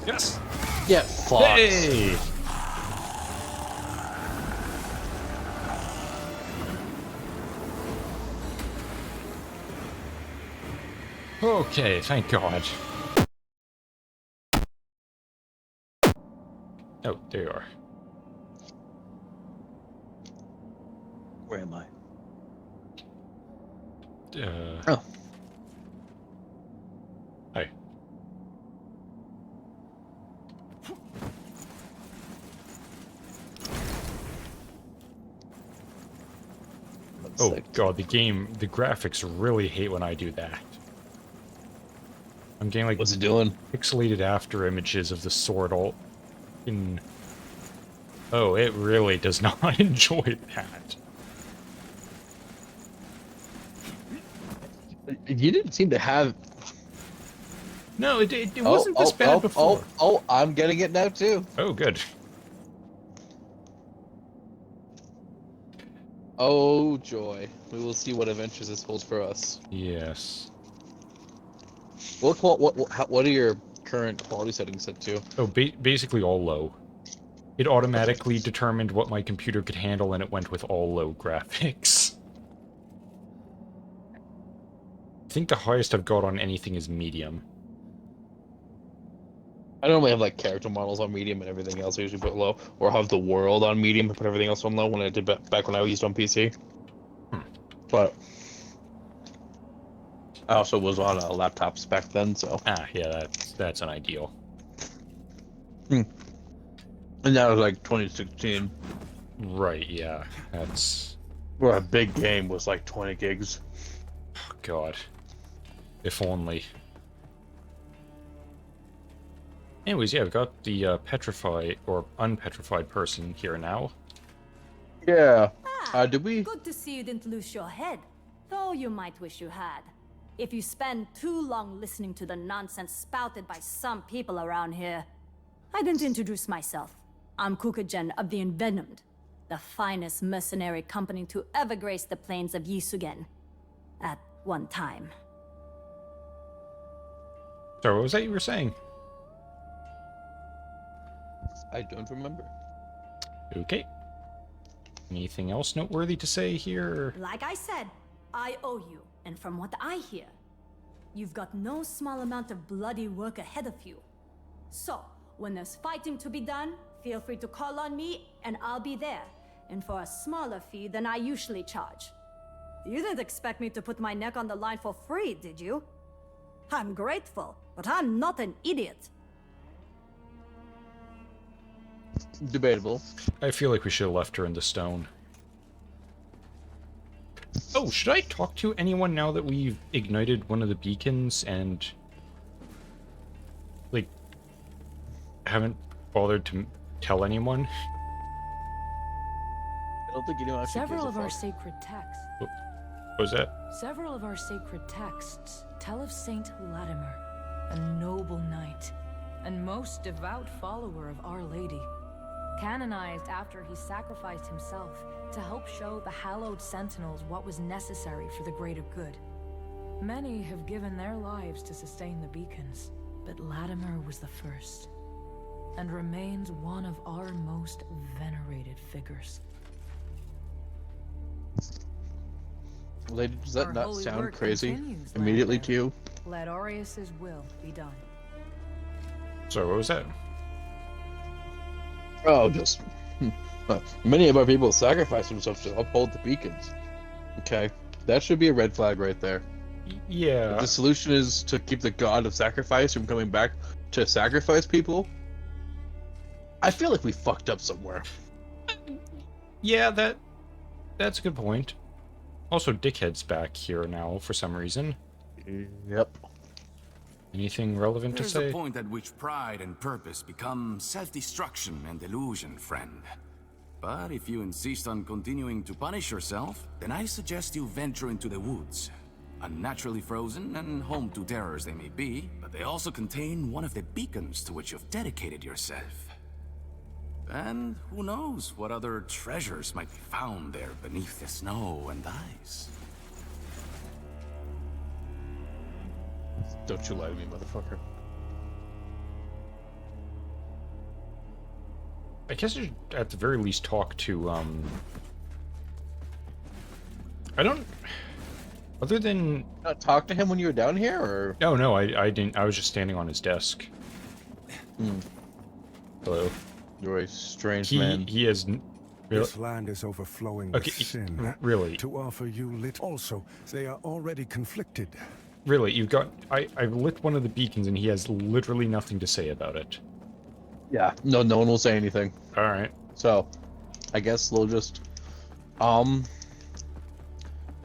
Yes! Yeah, fuck. Hey! Okay, thank God. Oh, there you are. Where am I? Oh. Hi. Oh God, the graphics really hate when I do that. I'm getting like What's it doing? pixelated after images of the sword all in. Oh, it really does not enjoy that. You didn't seem to have. No, it wasn't this bad before. Oh! I'm getting it now too. Oh, good. Oh joy! We will see what adventures this holds for us. Yes. What are your current quality settings set to? Oh, basically all low. It automatically determined what my computer could handle, and it went with all low graphics. I think the highest I've got on anything is medium. I normally have like character models on medium and everything else I usually put low, or have the world on medium and put everything else on low when I did back when I used on PC. Hmm. But I also was on a laptop back then, so. Ah, yeah, that's an ideal. And that was like 2016, Right, yeah, that's... where a big game was like 20 gigs. Oh, God. If only. Anyways, yeah, I've got the petrified or unpetrified person here now. Yeah. Ah, Did we? good to see you didn't lose your head, though you might wish you had. If you spend too long listening to the nonsense spouted by some people around here. I didn't introduce myself. I'm Kukagen of the Envenomed, the finest mercenary company to ever grace the plains of Yisugen. At one time. So, what was that you were saying? I don't remember. Okay. Anything else noteworthy to say here? Like I said, I owe you, and from what I hear, you've got no small amount of bloody work ahead of you. So, when there's fighting to be done, feel free to call on me, and I'll be there, and for a smaller fee than I usually charge. You didn't expect me to put my neck on the line for free, did you? I'm grateful, but I'm not an idiot. Debatable. I feel like we should have left her in the stone. Oh, should I talk to anyone now that we've ignited one of the beacons and... like... haven't bothered to tell anyone? I don't think anyone actually Several gives of a our fuck. sacred texts. What was that? Several of our sacred texts tell of Saint Latimer, a noble knight, and most devout follower of Our Lady. Canonized after he sacrificed himself to help show the hallowed sentinels what was necessary for the greater good. Many have given their lives to sustain the beacons, but Latimer was the first, and remains one of our most venerated figures. Lady, does that Our not holy sound work crazy continues, immediately Latimer. to you? Let Aureus's will be done. So, what was that? Oh, just many of our people sacrifice themselves to uphold the beacons. Okay, that should be a red flag right there. Yeah. If the solution is to keep the god of sacrifice from coming back to sacrifice people, I feel like we fucked up somewhere. Yeah, that's a good point. Also, Dickhead's back here now for some reason. Yep. Anything relevant There's to say? a point at which pride and purpose become self-destruction and delusion, friend. But if you insist on continuing to punish yourself, then I suggest you venture into the woods. Unnaturally frozen and home to terrors they may be, but they also contain one of the beacons to which you've dedicated yourself. And who knows what other treasures might be found there beneath the snow and ice. Don't you lie to me, motherfucker. I guess I should at the very least talk to, I don't... Other than... Not talk to him when you were down here, or? No, I didn't. I was just standing on his desk. Hello. You're a strange man. He has... This land is overflowing with sin. Really? To offer you also, they are already conflicted. Really, you've got... I lit one of the beacons and he has literally nothing to say about it. Yeah. No one will say anything. Alright. So, I guess we'll just, go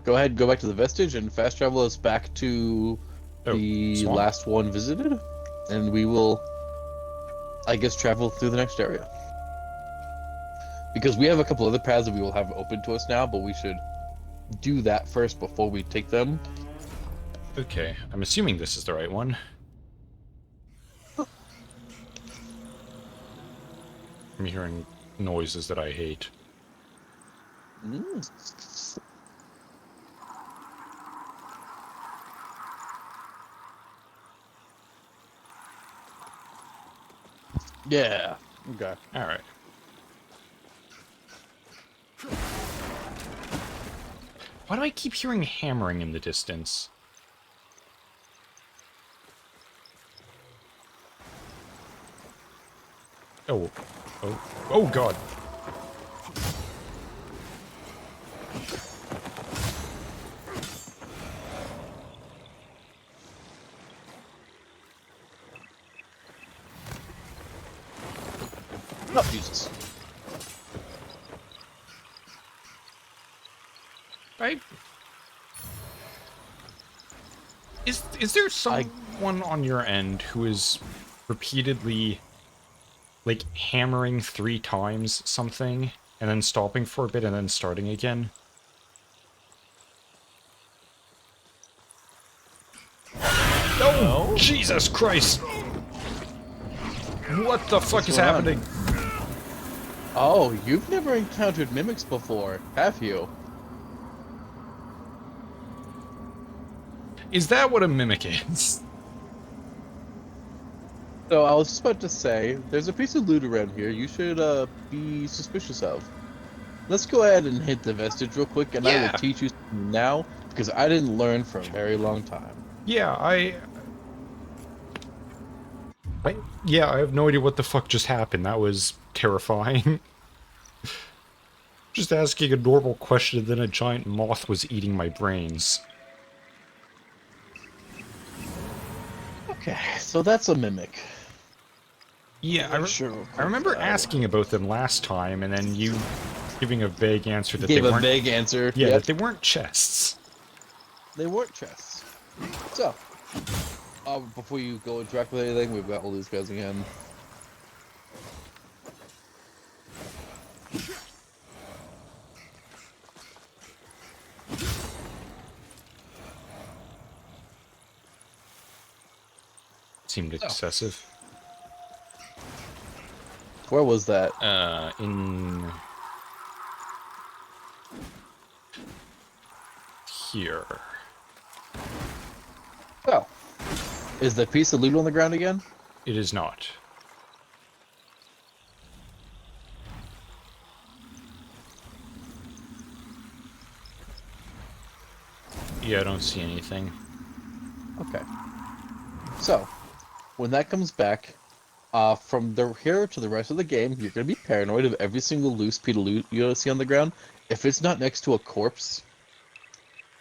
ahead, go back to the Vestige, and fast travel us back to the swamp. last one visited, and we will, I guess, travel through the next area. Because we have a couple other paths that we will have open to us now, but we should do that first before we take them. Okay, I'm assuming this is the right one. I'm hearing noises that I hate. Yeah. Okay. Alright. Why do I keep hearing hammering in the distance? Oh god. Oh, Jesus. Is there someone on your end who is repeatedly, like, hammering 3 times something, and then stopping for a bit and then starting again? Oh, Jesus Christ! What the fuck is happening? Oh, you've never encountered mimics before, have you? Is that what a mimic is? So I was just about to say, there's a piece of loot around here you should be suspicious of. Let's go ahead and hit the Vestige real quick, and I Yeah. will teach you something now, because I didn't learn for a very long time. Yeah, I have no idea what the fuck just happened. That was terrifying. Just asking a normal question, and then a giant moth was eating my brains. Okay, so that's a mimic. Yeah, I remember that. asking about them last time, and then you giving a vague answer that Gave they a weren't. vague answer. Yeah, Yep, that they weren't chests. they weren't chests. So, before you go interact with anything, we've got all these guys again. Seemed excessive. Where was that? In here. Oh, is the piece of loot on the ground again? It is not. Yeah, I don't see anything. Okay. So, when that comes back, from here to the rest of the game, you're gonna be paranoid of every single loose piece of loot you see on the ground. If it's not next to a corpse,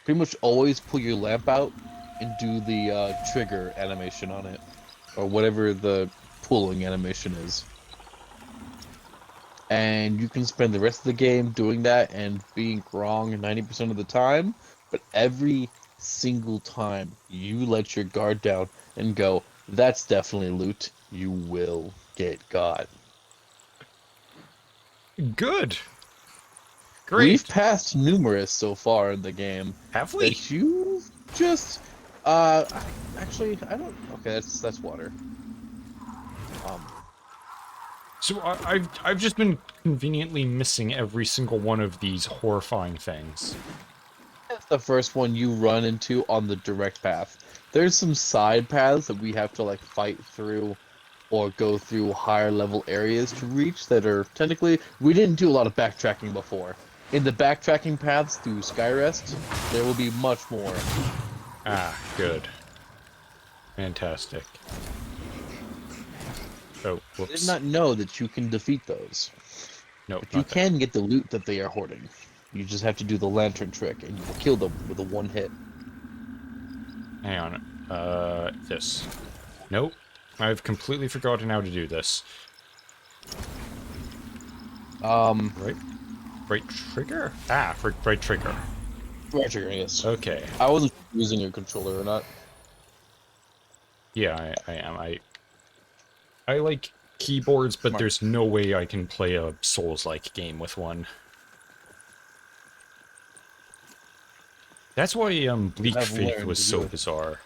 pretty much always pull your lamp out and do the trigger animation on it, or whatever the pulling animation is. And you can spend the rest of the game doing that and being wrong 90% of the time, but every single time you let your guard down and go, that's definitely loot, you will get got. Good. Great. We've passed numerous so far in the game. Have we? That you just actually I don't. Okay, that's water. So I've just been conveniently missing every single one of these horrifying things. That's the first one you run into on the direct path. There's some side paths that we have to like fight through, or go through higher level areas to reach that are technically. We didn't do a lot of backtracking before. In the backtracking paths through Skyrest, there will be much more. Ah, good. Fantastic. Oh, I did whoops. not know that you can defeat those. Nope, But you not that. can get the loot that they are hoarding. You just have to do the lantern trick, and you will kill them with a one hit. Hang on. This. Nope. I've completely forgotten how to do this. Right? Right trigger? Ah, right trigger. Right trigger, yes. Okay. I wasn't using your controller or not. Yeah, I am. I like keyboards, but Smart. there's no way I can play a Souls-like game with one. That's why Bleak I've Faith learned was to so do it. bizarre.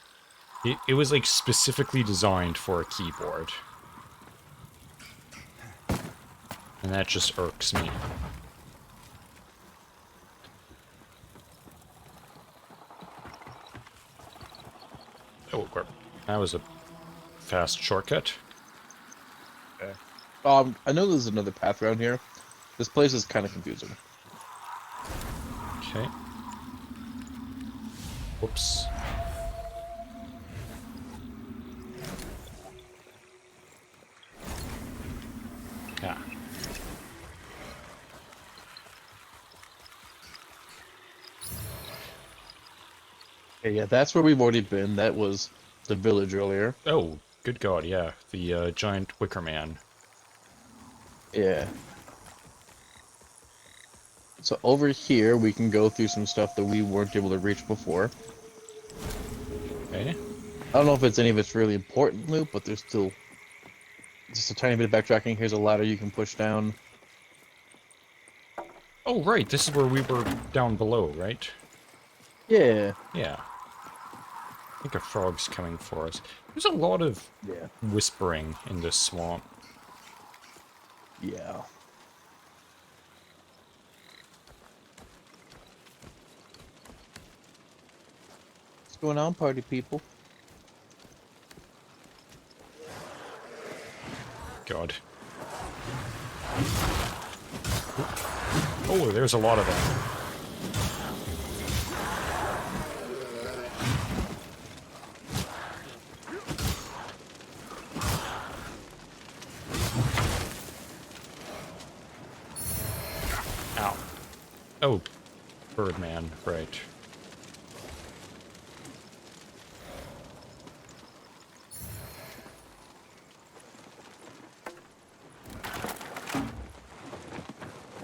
It was like specifically designed for a keyboard. And that just irks me. Oh, crap. That was a fast shortcut. Okay. I know there's another path around here. This place is kind of confusing. Okay. Whoops. Ah. Okay, yeah, that's where we've already been. That was the village earlier. Oh, good God, yeah. The giant wicker man. Yeah. So over here, we can go through some stuff that we weren't able to reach before. Okay. I don't know if it's any of it's really important loot, but there's still just a tiny bit of backtracking. Here's a ladder you can push down. Oh, right, this is where we were down below, right? Yeah. Yeah. I think a frog's coming for us. There's a lot of Yeah. whispering in this swamp. Yeah. What's going on, party people? God. Oh, there's a lot of them. Ow. Oh, Birdman, right.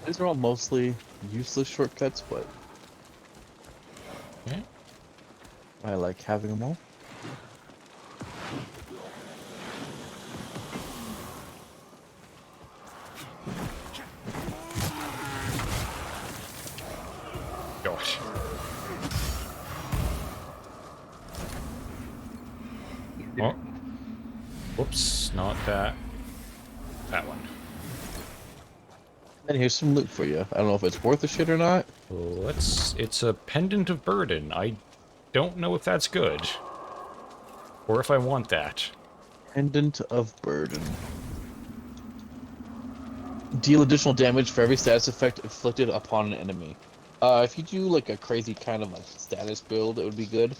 These are all mostly useless shortcuts, but Okay. I like having them all. Gosh. Oh. Whoops, not that. That one. And here's some loot for you. I don't know if it's worth the shit or not. It's a pendant of burden. I don't know if that's good. Or if I want that. Pendant of Burden. Deal additional damage for every status effect inflicted upon an enemy. If you do like a crazy kind of like status build, it would be good.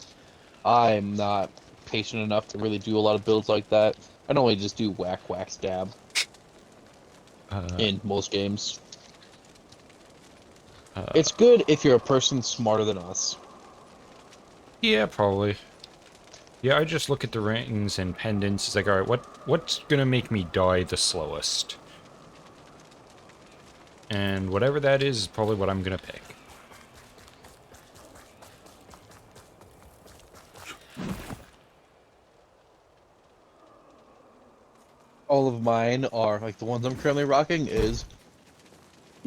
I'm not patient enough to really do a lot of builds like that. I normally just do whack, whack, stab in most games. It's good if you're a person smarter than us. Yeah, probably. Yeah, I just look at the rings and pendants. It's like, alright, what's gonna make me die the slowest? And whatever that is probably what I'm gonna pick. All of mine are like the ones I'm currently rocking is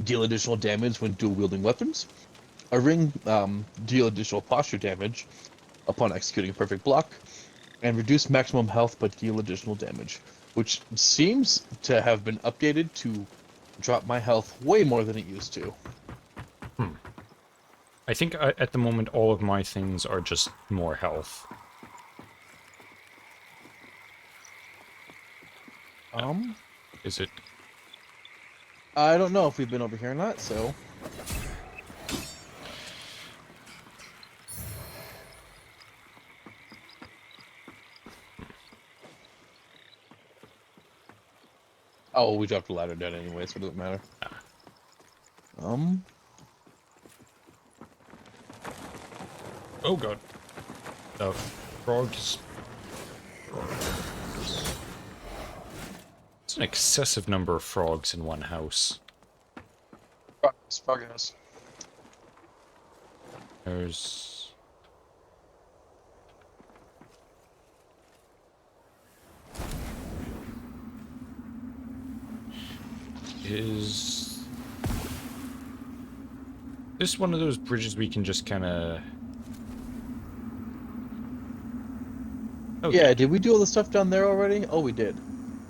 deal additional damage when dual wielding weapons. A ring deal additional posture damage upon executing a perfect block, and reduce maximum health but deal additional damage, which seems to have been updated to drop my health way more than it used to. I think at the moment all of my things are just more health. Is it? I don't know if we've been over here or not, so... Oh, we dropped the ladder down anyway, so it doesn't matter. Oh god. The frogs. It's an excessive number of frogs in one house. Progress. There's... Is... this one of those bridges we can just kind of... Okay. Yeah, did we do all the stuff down there already? Oh, we did.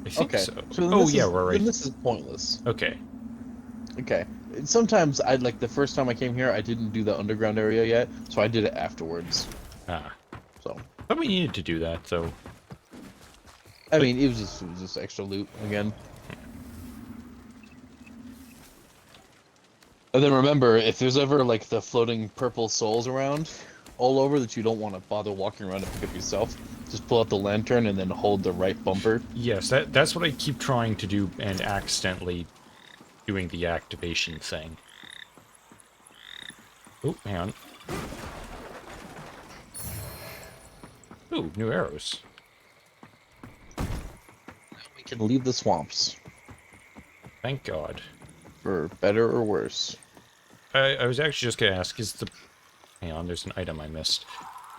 I think Okay. so. then Oh this yeah, is, we're Then right. this is pointless. Okay. Okay. Sometimes I like the first time I came here, I didn't do the underground area yet, so I did it afterwards. Ah. So But we needed to do that, though. I mean, it was just extra loot again. And then remember, if there's ever like the floating purple souls around all over that you don't want to bother walking around to pick up yourself, just pull out the lantern and then hold the right bumper. Yes, that's what I keep trying to do and accidentally doing the activation thing. Oh, hang on. Ooh, new arrows. We can leave the swamps, Thank God. for better or worse. I was actually just gonna ask, is the... hang on, there's an item I missed.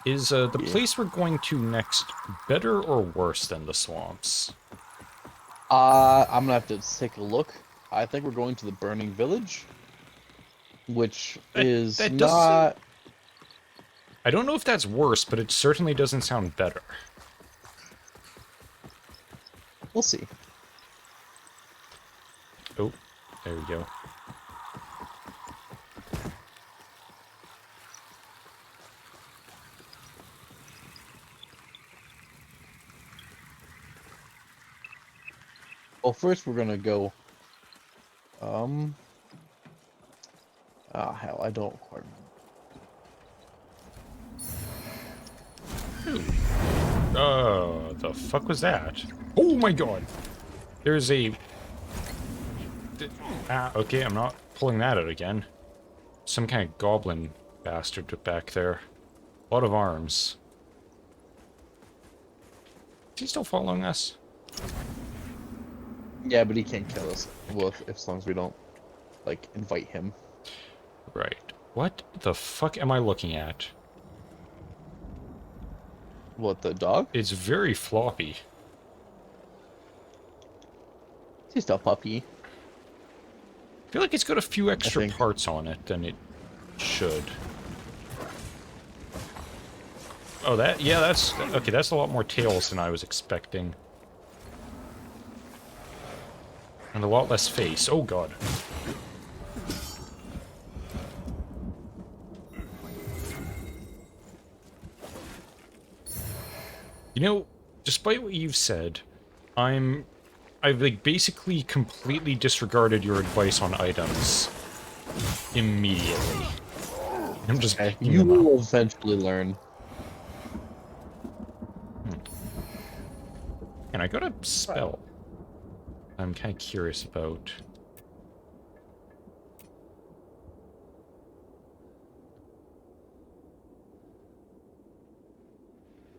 Is the place we're going to next better or worse than the swamps? I'm gonna have to take a look. I think we're going to the Burning Village, which is that doesn't- not... I don't know if that's worse, but it certainly doesn't sound better. We'll see. Oh, there we go. Well, first we're gonna go... hell, I don't quite remember. The fuck was that? Oh my god! There's a... okay, I'm not pulling that out again. Some kind of goblin bastard back there. A lot of arms. Is he still following us? Yeah, but he can't kill us. Well, if as long as we don't, like, invite him. Right. What the fuck am I looking at? What, the dog? It's very floppy. He's just a puppy. I feel like it's got a few extra think. parts on it than it should. Oh, that... yeah, that's... okay, that's a lot more tails than I was expecting. And a lot less face. Oh, God. You know, despite what you've said, I've like basically completely disregarded your advice on items immediately. I'm just Okay, picking you them up. will eventually learn. And I got a spell I'm kind of curious about.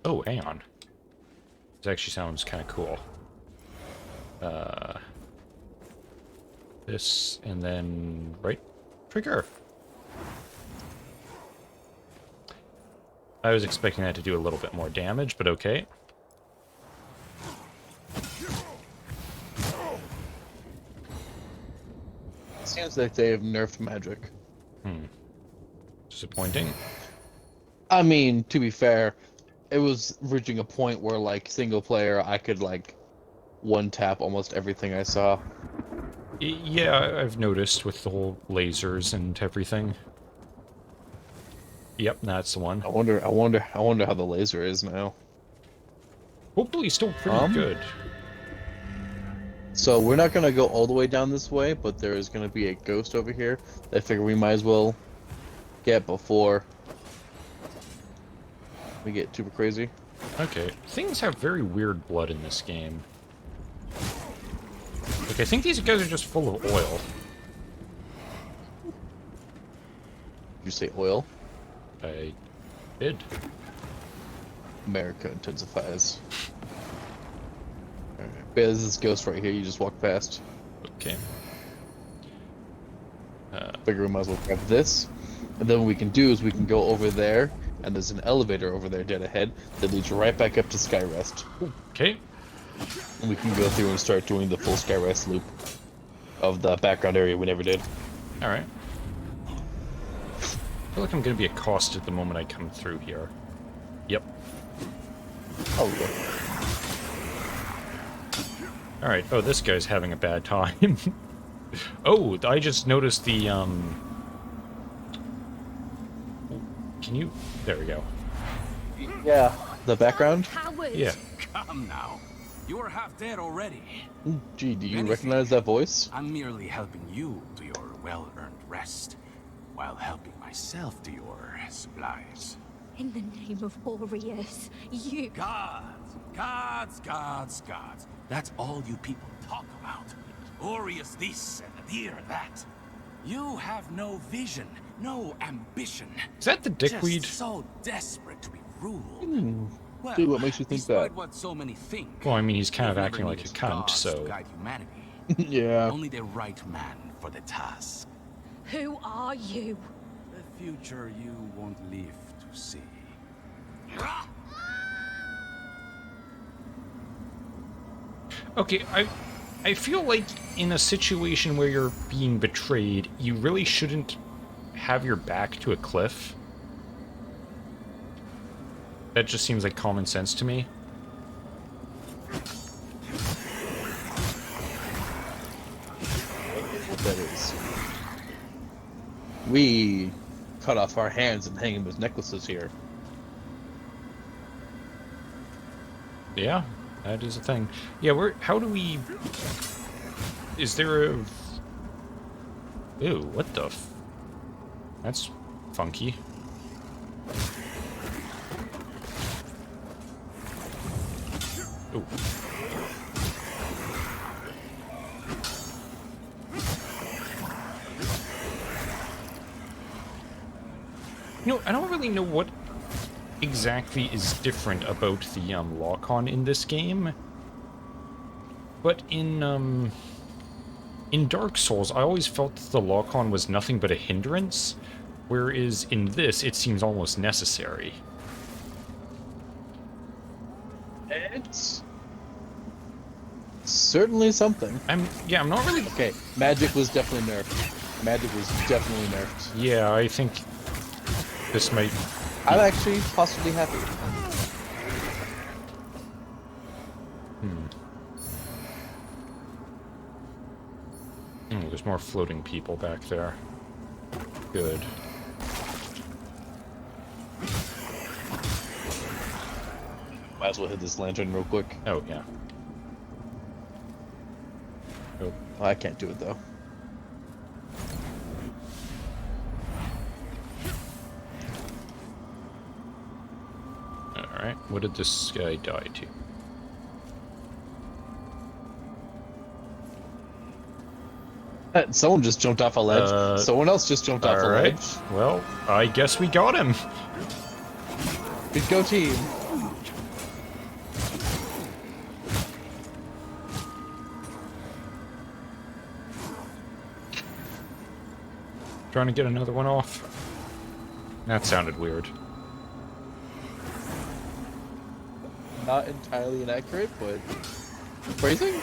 Oh, hang on. This actually sounds kind of cool. This, and then right trigger. I was expecting that to do a little bit more damage, but okay. Seems like they have nerfed magic. Disappointing. I mean, to be fair, it was reaching a point where, like, single player, I could, like, one-tap almost everything I saw. Yeah, I've noticed with the whole lasers and everything. Yep, that's the one. I wonder how the laser is now. Hopefully still pretty good. So we're not gonna go all the way down this way, but there is gonna be a ghost over here that I figure we might as well get before we get super crazy. Okay, things have very weird blood in this game. Like, I think these guys are just full of oil. Did you say oil? I did. America intensifies. Alright. But there's this ghost right here, you just walk past. Okay. Figure we might as well grab this. And then what we can do is we can go over there, and there's an elevator over there dead ahead that leads right back up to Skyrest. Okay. And we can go through and start doing the full Skyrest loop of the background area we never did. Alright. I feel like I'm gonna be accosted the moment I come through here. Yep. Oh, yeah. Alright, oh, this guy's having a bad time. Oh, I just noticed the, Can you... There we go. Yeah. The background? Coward! Yeah. Come now. You are half dead already. Gee, do you Anything. recognize that voice? I'm merely helping you to your well-earned rest, while helping myself to your supplies. In the name of warriors, you... Gods, gods, gods, gods. That's all you people talk about. Glorious this and dear that. You have no vision, no ambition. Is that the dickweed? Just so desperate to be ruled. Well, Gee, what makes you think despite that? what so many think. Well, I mean, he's kind of you've acting never like a needed cunt, gods so... to guide humanity. Yeah. Only the right man for the task. Who are you? The future you won't live to see. Okay, I feel like in a situation where you're being betrayed, you really shouldn't have your back to a cliff. That just seems like common sense to me. What that is. We cut off our hands and hang them as necklaces here. Yeah, that is a thing. Yeah, how do we... Is there a... Ew, what the That's funky. Ooh. You know, I don't really know what exactly is different about the lock-on in this game, but in Dark Souls, I always felt that the lock-on was nothing but a hindrance, whereas in this, it seems almost necessary. It's certainly something. I'm not really... Okay, magic was definitely nerfed. Magic was definitely nerfed. Yeah, I think this might... I'm actually possibly happy. Oh, there's more floating people back there. Good. Might as well hit this lantern real quick. Oh, yeah. Oh, Oh, I can't do it though. alright. What did this guy die to? Someone just jumped off a ledge. Someone else just jumped off a Alright. ledge. Well, I guess we got him. Good go team. Trying to get another one off. That sounded weird. Not entirely inaccurate, but phrasing?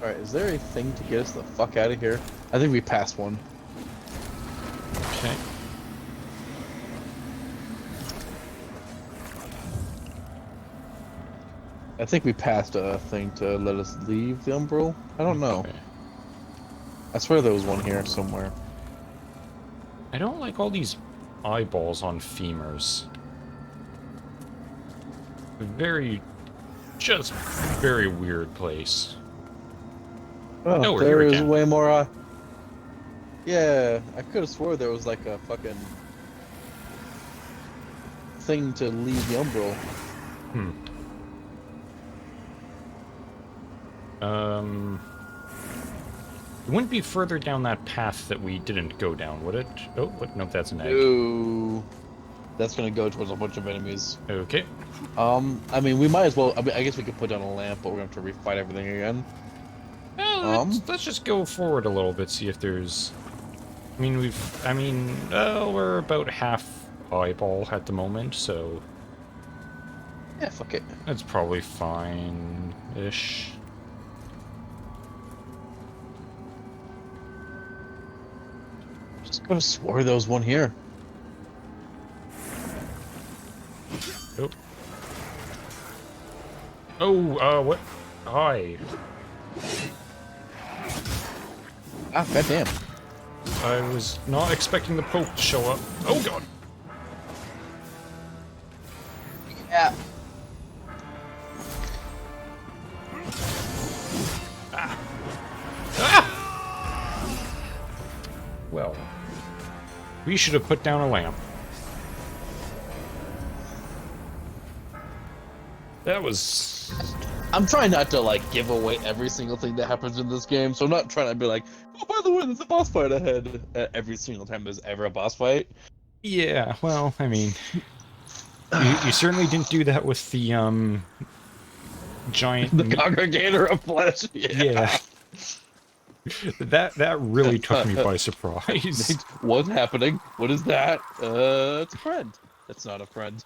Alright, is there a thing to get us the fuck out of here? I think we passed one. Okay. I think we passed a thing to let us leave the Umbral. I don't know. Okay. I swear there was one here somewhere. I don't like all these eyeballs on femurs. just very weird place. Oh, we're here there is again. way more. Yeah, I could have swore there was like a fucking thing to leave the umbral. It wouldn't be further down that path that we didn't go down, would it? Oh, what? Nope, that's an egg. Ooh, that's gonna go towards a bunch of enemies. Okay. I mean, we might as well. I mean, I guess we could put down a lamp, but we're gonna have to refight everything again. Well, let's just go forward a little bit, see if there's... we're about half eyeball at the moment, so... Yeah, fuck it. That's probably fine-ish. Just could have swore there was one here. Oh. Oh, what? Hi. Ah, goddamn. I was not expecting the Pope to show up. Oh, God. Yeah. Well, we should have put down a lamp. That was... I'm trying not to, like, give away every single thing that happens in this game, so I'm not trying to be like, oh, by the way, there's a boss fight ahead every single time there's ever a boss fight. Yeah, well, I mean... You certainly didn't do that with the, giant... The Congregator of Flesh. Yeah. That really took me by surprise. What's happening? What is that? It's a friend. That's not a friend.